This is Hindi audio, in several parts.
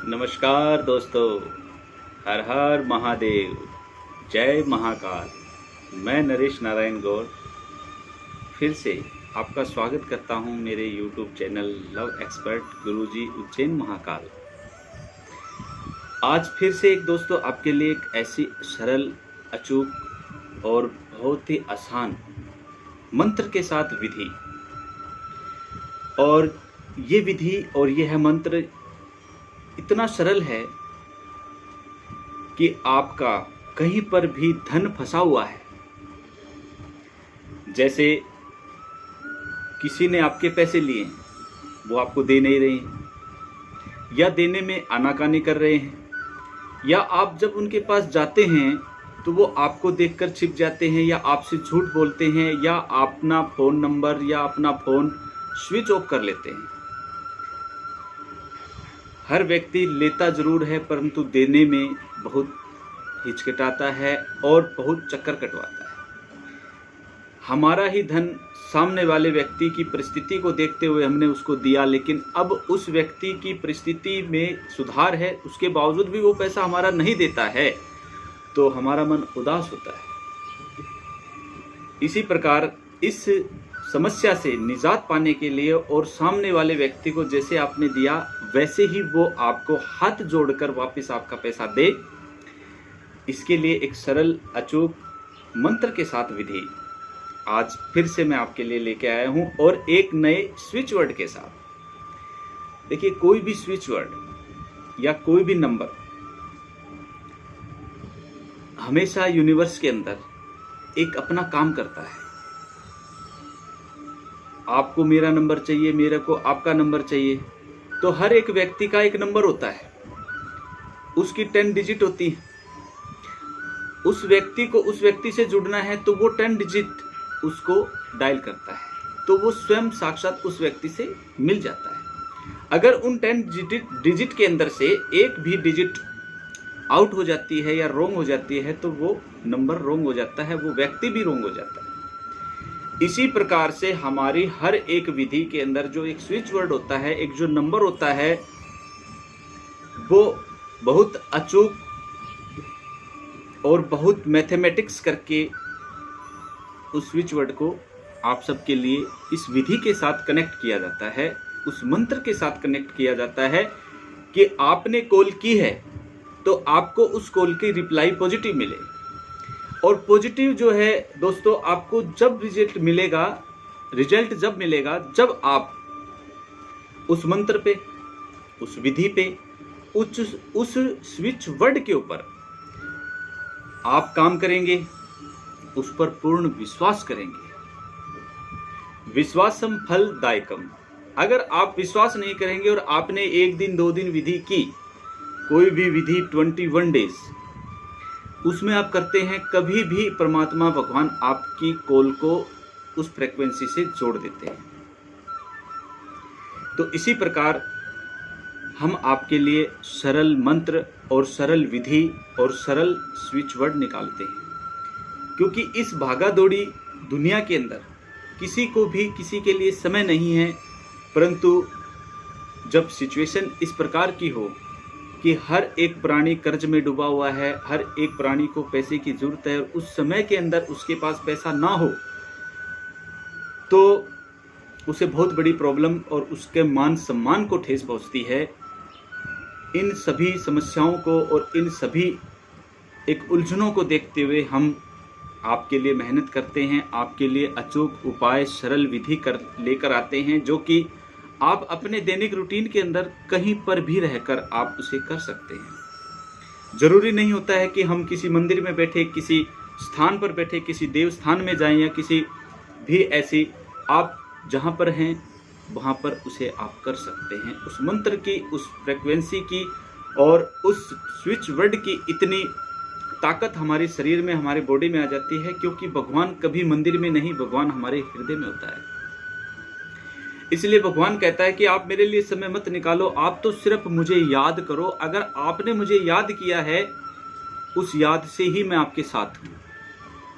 नमस्कार दोस्तों, हर हर महादेव, जय महाकाल। मैं नरेश नारायण गौर फिर से आपका स्वागत करता हूं मेरे YouTube चैनल लव एक्सपर्ट गुरुजी उज्जैन महाकाल। आज फिर से एक दोस्तों आपके लिए एक ऐसी सरल, अचूक और बहुत ही आसान मंत्र के साथ विधि, और ये विधि और यह मंत्र इतना सरल है कि आपका कहीं पर भी धन फंसा हुआ है, जैसे किसी ने आपके पैसे लिए हैं, वो आपको दे नहीं रहे हैं, या देने में आनाकानी कर रहे हैं, या आप जब उनके पास जाते हैं तो वो आपको देखकर छिप जाते हैं, या आपसे झूठ बोलते हैं, या अपना फ़ोन नंबर या अपना फ़ोन स्विच ऑफ कर लेते हैं। हर व्यक्ति लेता जरूर है, परंतु देने में बहुत हिचकिचाता है और बहुत चक्कर कटवाता है। हमारा ही धन सामने वाले व्यक्ति की परिस्थिति को देखते हुए हमने उसको दिया, लेकिन अब उस व्यक्ति की परिस्थिति में सुधार है, उसके बावजूद भी वो पैसा हमारा नहीं देता है, तो हमारा मन उदास होता है। इसी प्रकार इस समस्या से निजात पाने के लिए और सामने वाले व्यक्ति को जैसे आपने दिया वैसे ही वो आपको हाथ जोड़कर वापस आपका पैसा दे, इसके लिए एक सरल अचूक मंत्र के साथ विधि आज फिर से मैं आपके लिए लेके आया हूं, और एक नए स्विच वर्ड के साथ। देखिए, कोई भी स्विच वर्ड या कोई भी नंबर हमेशा यूनिवर्स के अंदर एक अपना काम करता है। आपको मेरा नंबर चाहिए, मेरे को आपका नंबर चाहिए, तो हर एक व्यक्ति का एक नंबर होता है, उसकी 10 डिजिट होती है। उस व्यक्ति को उस व्यक्ति से जुड़ना है तो वो 10 डिजिट उसको डायल करता है, तो वो स्वयं साक्षात उस व्यक्ति से मिल जाता है। अगर उन 10 डिजिट के अंदर से एक भी डिजिट आउट हो जाती है या रोंग हो जाती है तो वो नंबर रोंग हो जाता है, वो व्यक्ति भी रोंग हो जाता है। इसी प्रकार से हमारी हर एक विधि के अंदर जो एक स्विच वर्ड होता है, एक जो नंबर होता है, वो बहुत अचूक और बहुत मैथमेटिक्स करके उस स्विच वर्ड को आप सबके लिए इस विधि के साथ कनेक्ट किया जाता है, उस मंत्र के साथ कनेक्ट किया जाता है कि आपने कॉल की है तो आपको उस कॉल की रिप्लाई पॉजिटिव मिले। और पॉजिटिव जो है दोस्तों, आपको जब रिजल्ट जब मिलेगा जब आप उस मंत्र पे, उस विधि पे, उस स्विच वर्ड के ऊपर आप काम करेंगे, उस पर पूर्ण विश्वास करेंगे। विश्वासम फल दायकम। अगर आप विश्वास नहीं करेंगे और आपने 1 दिन 2 दिन विधि की, कोई भी विधि 21 डेज उसमें आप करते हैं, कभी भी परमात्मा भगवान आपकी कॉल को उस फ्रीक्वेंसी से जोड़ देते हैं। तो इसी प्रकार हम आपके लिए सरल मंत्र और सरल विधि और सरल स्विच वर्ड निकालते हैं, क्योंकि इस भागा दौड़ी दुनिया के अंदर किसी को भी किसी के लिए समय नहीं है। परंतु जब सिचुएशन इस प्रकार की हो कि हर एक प्राणी कर्ज में डूबा हुआ है, हर एक प्राणी को पैसे की जरूरत है, और उस समय के अंदर उसके पास पैसा ना हो, तो उसे बहुत बड़ी प्रॉब्लम और उसके मान सम्मान को ठेस पहुंचती है। इन सभी समस्याओं को और इन सभी एक उलझनों को देखते हुए हम आपके लिए मेहनत करते हैं, आपके लिए अचूक उपाय सरल विधि लेकर आते हैं, जो कि आप अपने दैनिक रूटीन के अंदर कहीं पर भी रहकर आप उसे कर सकते हैं। जरूरी नहीं होता है कि हम किसी मंदिर में बैठे, किसी स्थान पर बैठे, किसी देव स्थान में जाएं, या किसी भी ऐसी, आप जहां पर हैं वहां पर उसे आप कर सकते हैं। उस मंत्र की, उस फ्रीक्वेंसी की और उस स्विच वर्ड की इतनी ताकत हमारे शरीर में, हमारे बॉडी में आ जाती है, क्योंकि भगवान कभी मंदिर में नहीं, भगवान हमारे हृदय में होता है। इसलिए भगवान कहता है कि आप मेरे लिए समय मत निकालो, आप तो सिर्फ मुझे याद करो। अगर आपने मुझे याद किया है, उस याद से ही मैं आपके साथ हूं।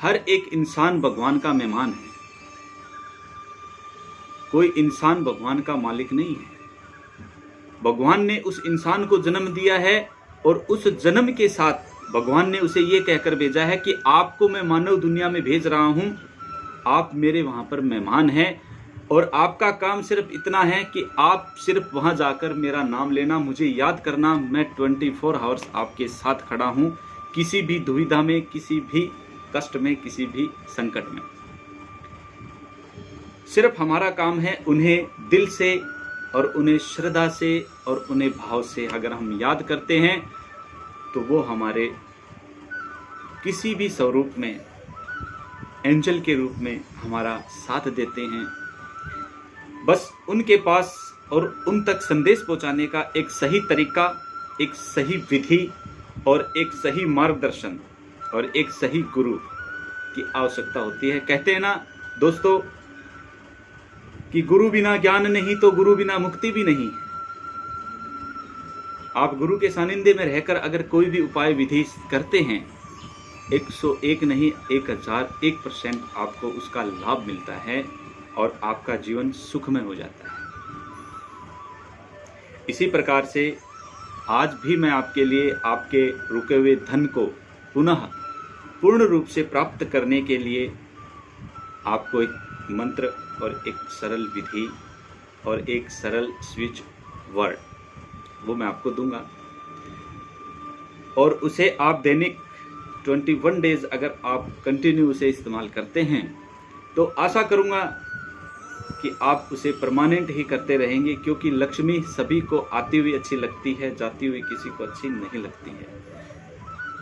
हर एक इंसान भगवान का मेहमान है, कोई इंसान भगवान का मालिक नहीं है। भगवान ने उस इंसान को जन्म दिया है और उस जन्म के साथ भगवान ने उसे ये कहकर भेजा है कि आपको मैं मानव दुनिया में भेज रहा हूं, आप मेरे वहां पर मेहमान हैं और आपका काम सिर्फ इतना है कि आप सिर्फ वहां जाकर मेरा नाम लेना, मुझे याद करना। मैं 24 आवर्स आपके साथ खड़ा हूं, किसी भी दुविधा में, किसी भी कष्ट में, किसी भी संकट में। सिर्फ हमारा काम है उन्हें दिल से और उन्हें श्रद्धा से और उन्हें भाव से अगर हम याद करते हैं तो वो हमारे किसी भी स्वरूप में, एंजल के रूप में हमारा साथ देते हैं। बस उनके पास और उन तक संदेश पहुंचाने का एक सही तरीका, एक सही विधि और एक सही मार्गदर्शन और एक सही गुरु की आवश्यकता होती है। कहते हैं ना दोस्तों कि गुरु बिना ज्ञान नहीं तो गुरु बिना मुक्ति भी नहीं। आप गुरु के सानिध्य में रहकर अगर कोई भी उपाय विधि करते हैं, 101 नहीं 1001% आपको उसका लाभ मिलता है और आपका जीवन सुखमय हो जाता है। इसी प्रकार से आज भी मैं आपके लिए आपके रुके हुए धन को पुनः पूर्ण रूप से प्राप्त करने के लिए आपको एक मंत्र और एक सरल विधि और एक सरल स्विच वर्ड वो मैं आपको दूंगा और उसे आप दैनिक 21 डेज अगर आप कंटिन्यू उसे इस्तेमाल करते हैं तो आशा करूंगा कि आप उसे परमानेंट ही करते रहेंगे, क्योंकि लक्ष्मी सभी को आती हुई अच्छी लगती है, जाती हुई किसी को अच्छी नहीं लगती है।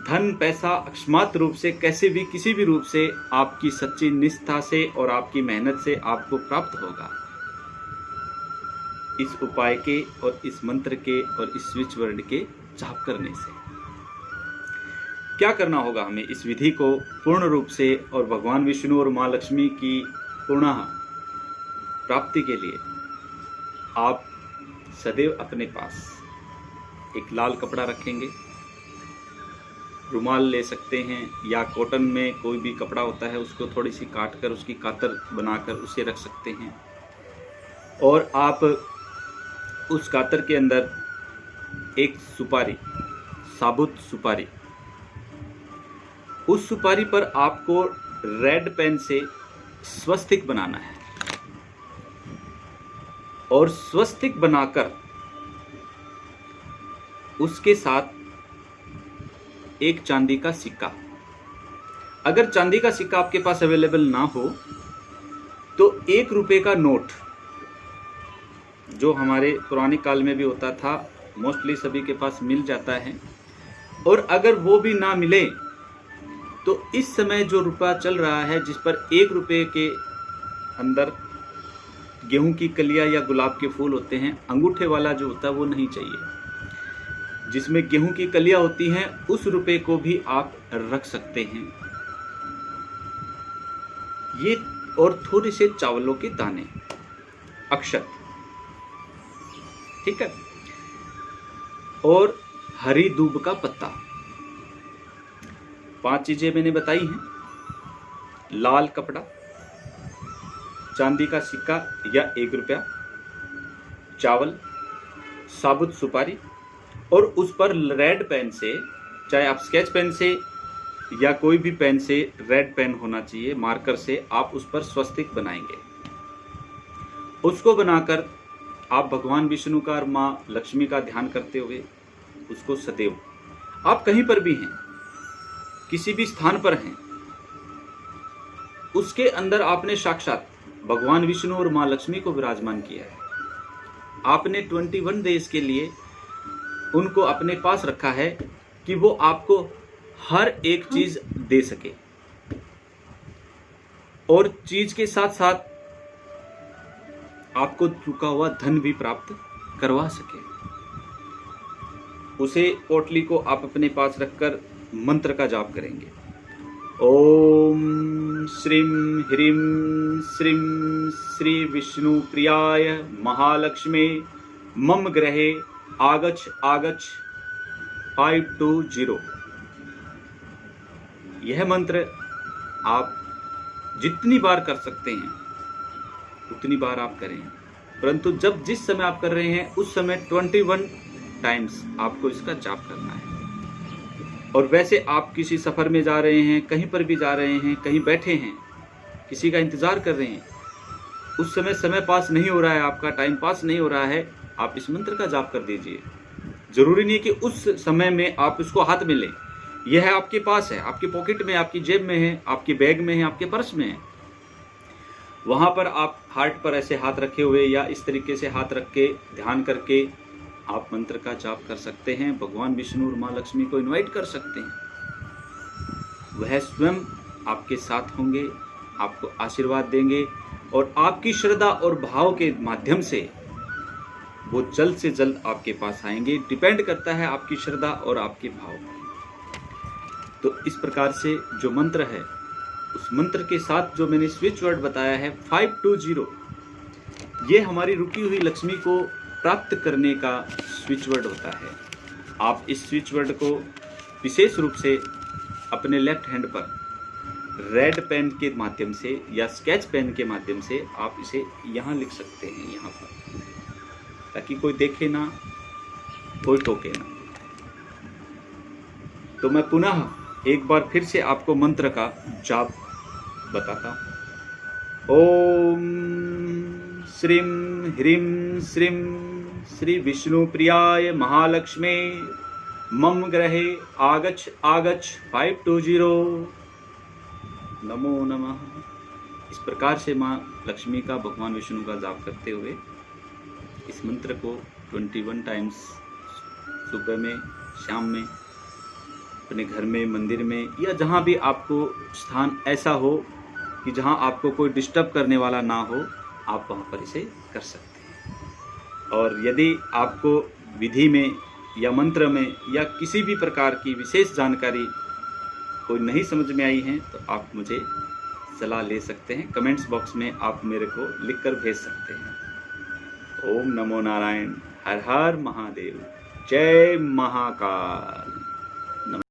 धन पैसा अकस्मात रूप से कैसे भी किसी भी रूप से आपकी सच्ची निष्ठा से और आपकी मेहनत से आपको प्राप्त होगा। इस उपाय के और इस मंत्र के और इस स्विच वर्ड के जाप करने से क्या करना होगा हमें, इस विधि को पूर्ण रूप से और भगवान विष्णु और माँ लक्ष्मी की पुनः प्राप्ति के लिए आप सदैव अपने पास एक लाल कपड़ा रखेंगे, रुमाल ले सकते हैं या कॉटन में कोई भी कपड़ा होता है उसको थोड़ी सी काट कर उसकी कातर बनाकर उसे रख सकते हैं और आप उस कातर के अंदर एक सुपारी, साबुत सुपारी, उस सुपारी पर आपको रेड पेन से स्वस्तिक बनाना है और स्वस्तिक बनाकर उसके साथ एक चांदी का सिक्का, अगर चांदी का सिक्का आपके पास अवेलेबल ना हो तो 1 रुपए का नोट जो हमारे पुराने काल में भी होता था, मोस्टली सभी के पास मिल जाता है। और अगर वो भी ना मिले तो इस समय जो रुपया चल रहा है जिस पर 1 रुपए के अंदर गेहूं की कलियां या गुलाब के फूल होते हैं, अंगूठे वाला जो होता है वो नहीं चाहिए, जिसमें गेहूं की कलियां होती हैं, उस रुपए को भी आप रख सकते हैं। ये और थोड़े से चावलों के दाने, अक्षत, ठीक है, और हरी दूब का पत्ता। 5 चीजें मैंने बताई हैं। लाल कपड़ा, चांदी का सिक्का या 1 रुपया, चावल, साबुत सुपारी और उस पर रेड पेन से, चाहे आप स्केच पेन से या कोई भी पेन से, रेड पेन होना चाहिए, मार्कर से आप उस पर स्वस्तिक बनाएंगे। उसको बनाकर आप भगवान विष्णु का और माँ लक्ष्मी का ध्यान करते हुए उसको सदैव, आप कहीं पर भी हैं, किसी भी स्थान पर हैं, उसके अंदर आपने साक्षात भगवान विष्णु और माँ लक्ष्मी को विराजमान किया है। आपने 21 डेज के लिए उनको अपने पास रखा है कि वो आपको हर एक चीज दे सके और चीज के साथ साथ आपको चुका हुआ धन भी प्राप्त करवा सके। उसे पोटली को आप अपने पास रखकर मंत्र का जाप करेंगे। ओम श्रीम ह्रीम श्रीम श्री विष्णु प्रियाय महालक्ष्मी मम ग्रहे आगच्छ आगच्छ 520। यह मंत्र आप जितनी बार कर सकते हैं उतनी बार आप करें। परंतु जब जिस समय आप कर रहे हैं उस समय 21 टाइम्स आपको इसका जाप करना है। और वैसे आप किसी सफ़र में जा रहे हैं, कहीं पर भी जा रहे हैं, कहीं बैठे हैं, किसी का इंतज़ार कर रहे हैं, उस समय पास नहीं हो रहा है, आपका टाइम पास नहीं हो रहा है, आप इस मंत्र का जाप कर दीजिए। ज़रूरी नहीं कि उस समय में आप उसको हाथ में लें, यह आपके पास है, आपके पॉकेट में, आपकी जेब में है, आपके बैग में है, आपके पर्स में है। वहाँ पर आप हार्ट पर ऐसे हाथ रखे हुए या इस तरीके से हाथ रख के ध्यान करके आप मंत्र का जाप कर सकते हैं। भगवान विष्णु और माँ लक्ष्मी को इनवाइट कर सकते हैं। वह स्वयं आपके साथ होंगे, आपको आशीर्वाद देंगे और आपकी श्रद्धा और भाव के माध्यम से वो जल्द से जल्द आपके पास आएंगे। डिपेंड करता है आपकी श्रद्धा और आपके भाव पर। तो इस प्रकार से जो मंत्र है, उस मंत्र के साथ जो मैंने स्विच वर्ड बताया है 520, ये हमारी रुकी हुई लक्ष्मी को प्राप्त करने का स्विच वर्ड होता है। आप इस स्विच वर्ड को विशेष रूप से अपने लेफ्ट हैंड पर रेड पेन के माध्यम से या स्केच पेन के माध्यम से आप इसे यहाँ लिख सकते हैं, यहाँ पर, ताकि कोई देखे ना, कोई टोके ना। तो मैं पुनः एक बार फिर से आपको मंत्र का जाप बताता हूँ। ओम श्रीं ह्रीं श्रीं श्री विष्णु प्रियाय महालक्ष्मी मम ग्रहे आगच्छ आगच्छ 520 नमो नमः। इस प्रकार से माँ लक्ष्मी का, भगवान विष्णु का जाप करते हुए इस मंत्र को 21 टाइम्स सुबह में, शाम में, अपने घर में, मंदिर में या जहाँ भी आपको स्थान ऐसा हो कि जहाँ आपको कोई डिस्टर्ब करने वाला ना हो, आप वहाँ पर इसे कर सकते हैं। और यदि आपको विधि में या मंत्र में या किसी भी प्रकार की विशेष जानकारी कोई नहीं समझ में आई है तो आप मुझे सलाह ले सकते हैं। कमेंट्स बॉक्स में आप मेरे को लिखकर भेज सकते हैं। ओम नमो नारायण, हर हर महादेव, जय महाकाल।